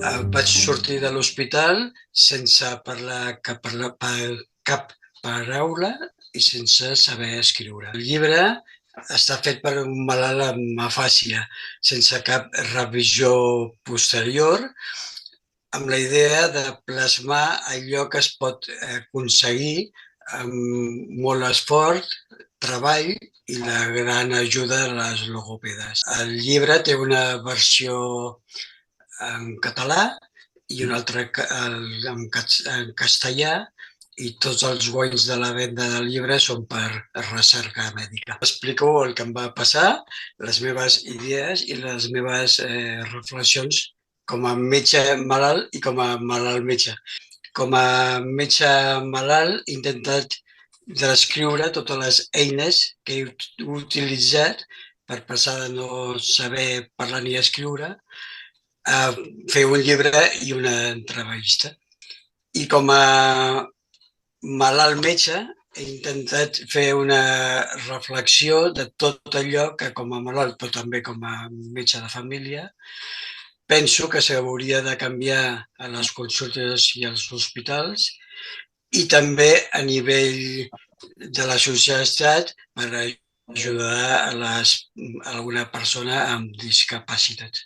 Vaig sortir de l'hospital sense parlar cap paraula i sense saber escriure. El llibre està fet per un malalt amb afàsia, sense cap revisió posterior, amb la idea de plasmar allò que es pot aconseguir amb molt esforç, treball i la gran ajuda de les logopedes. El llibre té una versió en català i un altre en castellà, i tots els guanys de la venda del llibre són per recerca mèdica. Explico el que em va passar, les meves idees i les meves reflexions com a metge malalt i com a malalt metge. Com a metge malalt he intentat descriure totes les eines que he utilitzat per passar de no saber parlar ni escriure a fer un llibre i una entrevista. I com a malalt metge he intentat fer una reflexió de tot allò que com a malalt, però també com a metge de família, penso que s'hauria de canviar a les consultes i als hospitals i també a nivell de la societat per ajudar a alguna persona amb discapacitat.